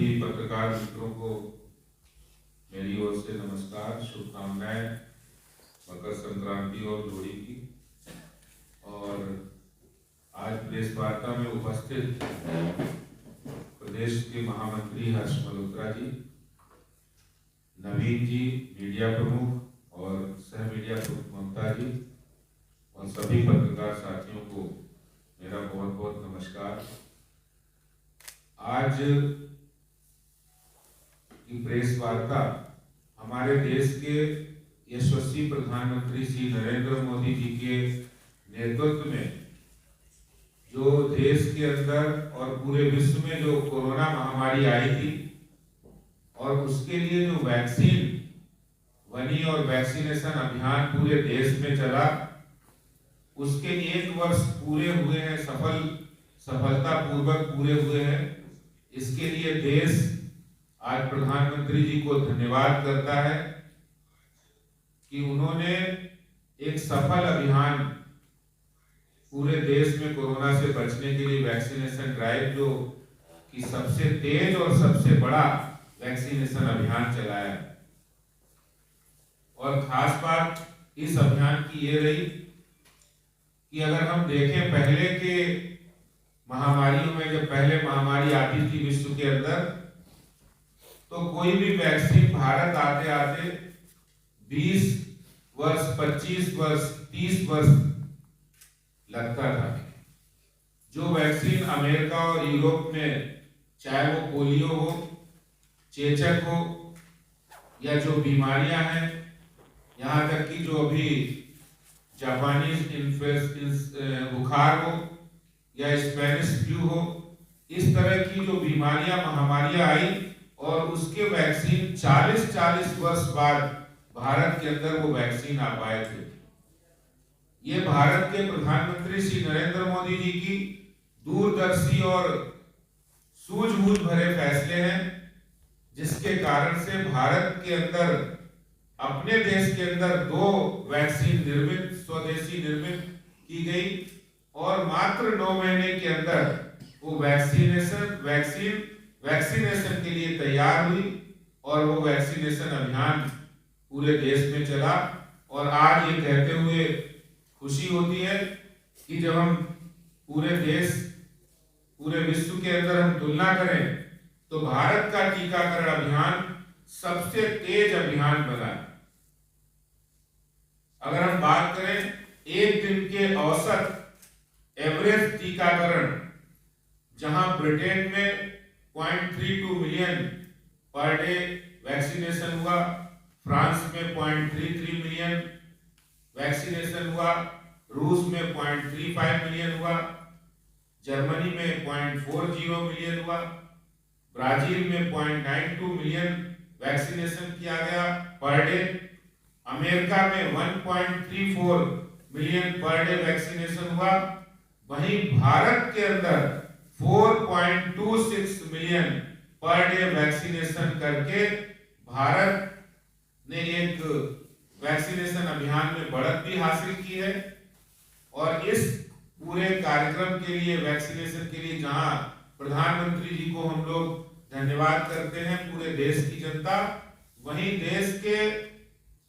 सभी पत्रकार मित्रों को मेरी ओर से नमस्कार, शुभकामनाएं मकर संक्रांति और लोहड़ी की। और आज प्रेस वार्ता में उपस्थित प्रदेश के महामंत्री हर्ष मल्होत्रा जी, नवीन जी मीडिया प्रमुख और सह मीडिया प्रमुख ममता जी और सभी पत्रकार साथियों को मेरा बहुत बहुत नमस्कार। आज की प्रेस वार्ता हमारे देश के यशस्वी प्रधानमंत्री श्री नरेंद्र मोदी जी के नेतृत्व में जो देश के अंदर और पूरे विश्व में जो कोरोना महामारी आई थी और उसके लिए जो वैक्सीन बनी और वैक्सीनेशन अभियान पूरे देश में चला, उसके 1 वर्ष पूरे हुए हैं, सफलता पूर्वक पूरे हुए हैं। इसके लिए देश आज प्रधानमंत्री जी को धन्यवाद करता है कि उन्होंने एक सफल अभियान पूरे देश में कोरोना से बचने के लिए वैक्सीनेशन ड्राइव जो कि सबसे तेज और सबसे बड़ा वैक्सीनेशन अभियान चलाया। और खास बात इस अभियान की ये रही कि अगर हम देखें पहले के महामारियों में, जब पहले महामारी आती थी विश्व के अंदर, तो कोई भी वैक्सीन भारत आते आते 20 वर्ष, 25 वर्ष, 30 वर्ष लगता था। जो वैक्सीन अमेरिका और यूरोप में, चाहे वो पोलियो हो, चेचक हो या जो बीमारियां हैं, यहाँ तक कि जो अभी जापानीज बुखार हो या स्पेनिश फ्लू हो, इस तरह की जो बीमारियां महामारियां आई और उसके वैक्सीन 40 वर्ष बाद भारत के अंदर वो वैक्सीन आ पाए थे। ये भारत के प्रधानमंत्री श्री नरेंद्र मोदी जी की दूरदर्शी और सूझबूझ भरे फैसले हैं, जिसके कारण से भारत के अंदर, अपने देश के अंदर 2 वैक्सीन निर्मित, स्वदेशी निर्मित की गई और मात्र 9 महीने के अंदर वो वैक्सीनेशन के लिए तैयार हुई और वो वैक्सीनेशन अभियान पूरे देश में चला। और आज ये कहते हुए खुशी होती है कि जब हम पूरे देश, पूरे विश्व के अंदर हम तुलना करें तो भारत का टीकाकरण अभियान सबसे तेज अभियान बना है। अगर हम बात करें एक दिन के औसत एवरेज टीकाकरण, जहां ब्रिटेन में 0.32 मिलियन पर डे वैक्सीनेशन हुआ, फ्रांस में 0.33 मिलियन वैक्सीनेशन हुआ, रूस में 0.35 मिलियन हुआ, जर्मनी में 0.40 मिलियन हुआ, ब्राजील में 0.92 मिलियन वैक्सीनेशन किया गया पर डे, अमेरिका में 1.34 मिलियन पर डे वैक्सीनेशन हुआ। वहीं भारत के अंदर 4.26 मिलियन पर डे वैक्सीनेशन करके भारत ने एक वैक्सीनेशन अभियान में बढ़त भी हासिल की है। और इस पूरे कार्यक्रम के लिए, वैक्सीनेशन के लिए, जहां प्रधानमंत्री जी को हम लोग धन्यवाद करते हैं, पूरे देश की जनता, वहीं देश के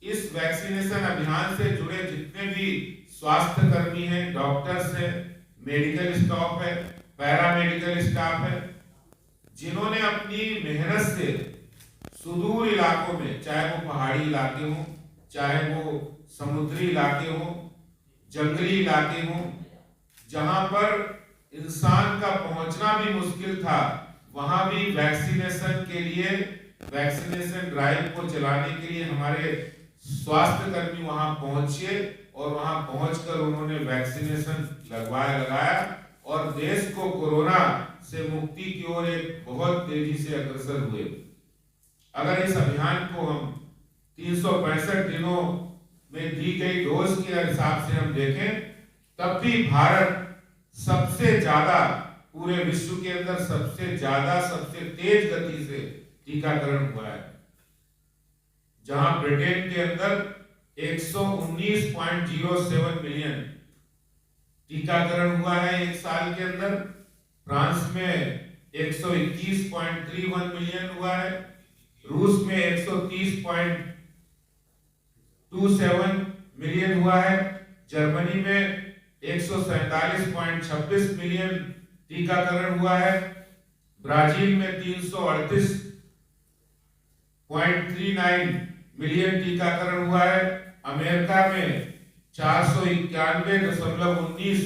इस वैक्सीनेशन अभियान से जुड़े जितने भी स्वास्थ्य कर्मी हैं, डॉक्टर्स हैं, मेडिकल स्टाफ है, पैरामेडिकल स्टाफ है, जिन्होंने अपनी मेहनत से सुदूर इलाकों में, चाहे वो पहाड़ी इलाके हों, चाहे वो समुद्री इलाके हों, जंगली इलाके हों, जहां पर इंसान का पहुंचना भी मुश्किल था, वहां भी वैक्सीनेशन के लिए, वैक्सीनेशन ड्राइव को चलाने के लिए हमारे स्वास्थ्य कर्मी वहां पहुंचे और वहां पहुंचकर उन्होंने वैक्सीनेशन लगाया और देश को कोरोना से मुक्ति की ओर एक बहुत तेजी से अग्रसर हुए। अगर इस अभियान को हम 365 दिनों में दी गई डोज के हिसाब से हम देखें, तब भी भारत सबसे ज्यादा, पूरे विश्व के अंदर सबसे ज्यादा, सबसे तेज गति से टीकाकरण हुआ है। जहां ब्रिटेन के अंदर 119.07 मिलियन टीकाकरण हुआ है एक साल के अंदर, फ्रांस में 121.31 मिलियन हुआ है, रूस में 130.27 मिलियन हुआ है, जर्मनी में 147.26 मिलियन टीकाकरण हुआ है, ब्राजील में 338.39 मिलियन टीकाकरण हुआ है, अमेरिका में 491.19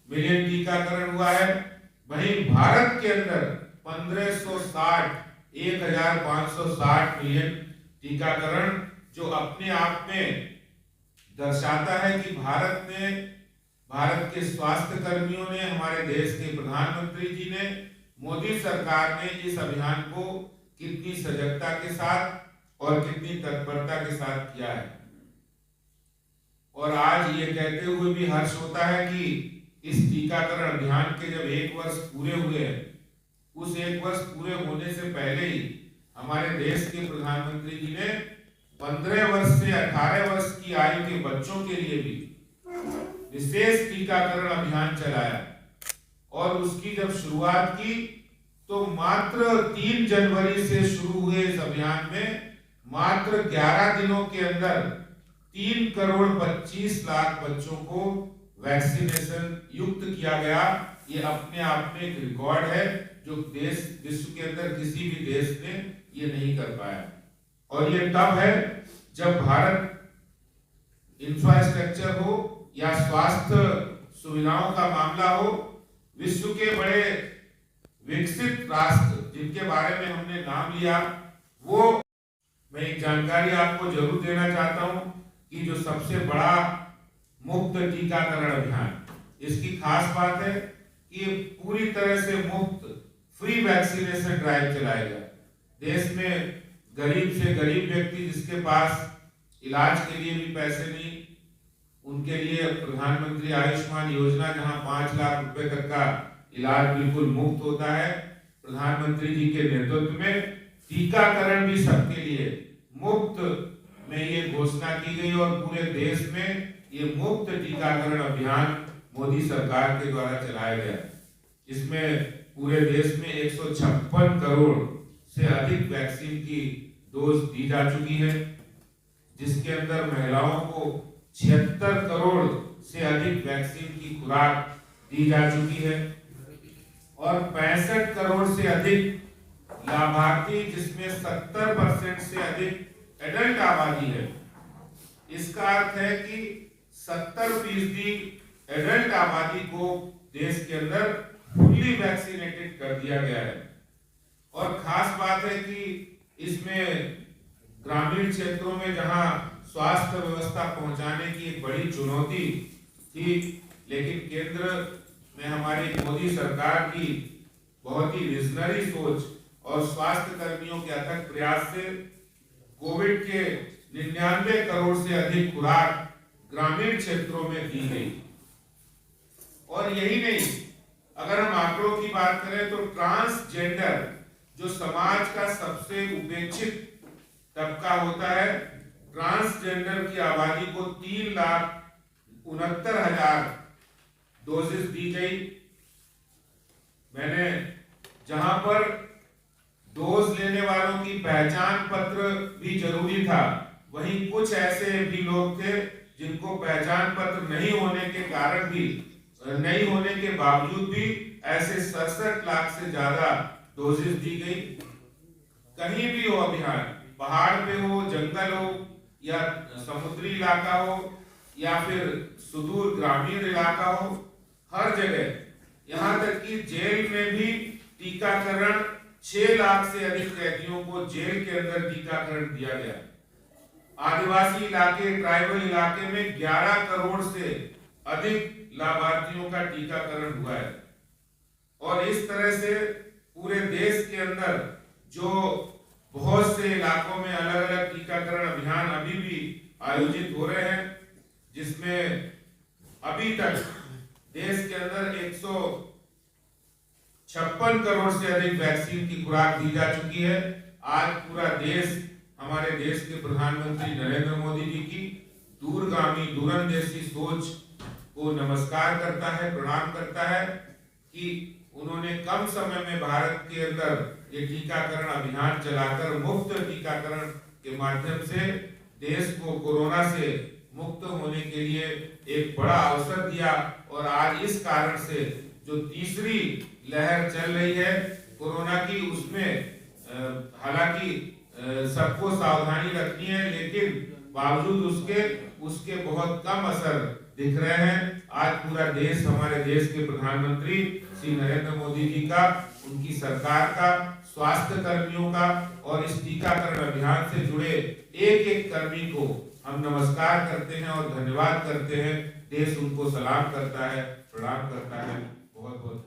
मिलियन टीकाकरण हुआ है। वहीं भारत के अंदर 1560 मिलियन टीकाकरण, जो अपने आप में दर्शाता है कि भारत के स्वास्थ्य कर्मियों ने, हमारे देश के प्रधानमंत्री जी ने, मोदी सरकार ने इस अभियान को कितनी सजगता के साथ और कितनी तत्परता के साथ किया है। और आज ये कहते हुए भी हर्ष होता है कि इस टीकाकरण अभियान के जब 1 वर्ष पूरे हुए हैं, उस 1 वर्ष पूरे होने से पहले ही हमारे देश के प्रधानमंत्री जी ने 15 वर्ष से 18 वर्ष की आयु के बच्चों के लिए भी विशेष टीकाकरण अभियान चलाया। और उसकी जब शुरुआत की तो मात्र 3 जनवरी से शुरू हुए इस अभियान में मात्र 11 दिनों के अंदर 3,25,00,000 बच्चों को वैक्सीनेशन युक्त किया गया। ये अपने आप में एक रिकॉर्ड है जो विश्व के अंदर किसी भी देश ने ये नहीं कर पाया। और ये तब है जब भारत इंफ्रास्ट्रक्चर हो या स्वास्थ्य सुविधाओं का मामला हो, विश्व के बड़े विकसित राष्ट्र जिनके बारे में हमने नाम लिया, वो मैं एक जानकारी आपको जरूर देना चाहता हूं कि जो सबसे बड़ा मुफ्त टीकाकरण अभियान, इसकी खास बात है कि ये पूरी तरह से मुफ्त फ्री वैक्सीनेशन ड्राइव चलाएगा। देश में गरीब से गरीब व्यक्ति जिसके पास इलाज के लिए भी पैसे नहीं, उनके लिए प्रधानमंत्री आयुष्मान योजना, जहां 5 लाख रुपए तक का इलाज बिल्कुल मुफ्त होता है, प्रधानमंत्री जी के नेतृत्व में टीकाकरण भी सबके लिए मुफ्त में ये घोषणा की गई। और पूरे देश में ये मुफ्त टीकाकरण अभियान मोदी सरकार के द्वारा चलाया गया। इसमें पूरे देश में 156 करोड़ से अधिक वैक्सीन की डोज दी जा चुकी है, जिसके अंदर महिलाओं को 76 करोड़ से अधिक वैक्सीन की खुराक दी जा चुकी है और 65 करोड़ से अधिक लाभार्थी, जिसमें 70% से अधिक एडल्ट आबादी है। इसका अर्थ है कि 70% एडल्ट आबादी को देश के अंदर फुल्ली वैक्सीनेटेड कर दिया गया है। और खास बात है कि इसमें ग्रामीण क्षेत्रों में जहां स्वास्थ्य व्यवस्था पहुंचाने की एक बड़ी चुनौती थी, लेकिन केंद्र में हमारी मोदी सरकार की बहुत ही विजनरी सोच और स्वास्थ्य कर्मियों के अथक प्रयास से कोविड के 99 करोड़ से अधिक खुराक ग्रामीण क्षेत्रों में दी गई। और यही नहीं, अगर हम आंकड़ों की बात करें तो ट्रांसजेंडर, जो समाज का सबसे उपेक्षित तबका होता है, ट्रांसजेंडर की आबादी को 3,69,000 डोजेस दी गई। मैंने जहां पर डोज लेने वालों की पहचान पत्र भी जरूरी था, वहीं कुछ ऐसे भी लोग थे जिनको पहचान पत्र नहीं होने के बावजूद भी ऐसे 67 लाख से ज्यादा डोजेस दी गई। कहीं भी हो अभियान, पहाड़ पे हो, जंगल हो या समुद्री इलाका हो या फिर सुदूर ग्रामीण इलाका हो, हर जगह, यहाँ तक कि जेल में भी टीकाकरण 6 लाख से अधिक कैदियों को जेल के अंदर टीकाकरण दिया गया। आदिवासी इलाके, ट्राइबल इलाके में 11 करोड़ से अधिक लाभार्थियों का टीकाकरण हुआ है। और इस तरह से पूरे देश के अंदर जो बहुत से इलाकों में अलग अलग टीकाकरण अभियान अभी भी आयोजित हो रहे हैं, जिसमें अभी तक देश के अंदर 156 करोड़ से अधिक वैक्सीन की खुराक दी जा चुकी है। आज पूरा देश हमारे देश के प्रधानमंत्री नरेंद्र मोदी जी की दूरगामी दूरंदेशी सोच को नमस्कार करता है, प्रणाम करता है कि उन्होंने कम समय में भारत के अंदर ये टीकाकरण अभियान चलाकर मुफ्त टीकाकरण के माध्यम से देश को कोरोना से मुक्त होने के लिए एक बड़ा अवसर दिया। और आज इस कारण से जो तीसरी लहर चल रही है कोरोना की, उसमें हालांकि सबको सावधानी रखनी है, लेकिन बावजूद उसके बहुत कम असर दिख रहे हैं। आज पूरा देश, हमारे देश के प्रधानमंत्री श्री नरेंद्र मोदी जी का, उनकी सरकार का, स्वास्थ्य कर्मियों का और इस टीकाकरण अभियान से जुड़े एक एक कर्मी को हम नमस्कार करते हैं और धन्यवाद करते हैं। देश उनको सलाम करता है, प्रणाम करता है। बहुत बहुत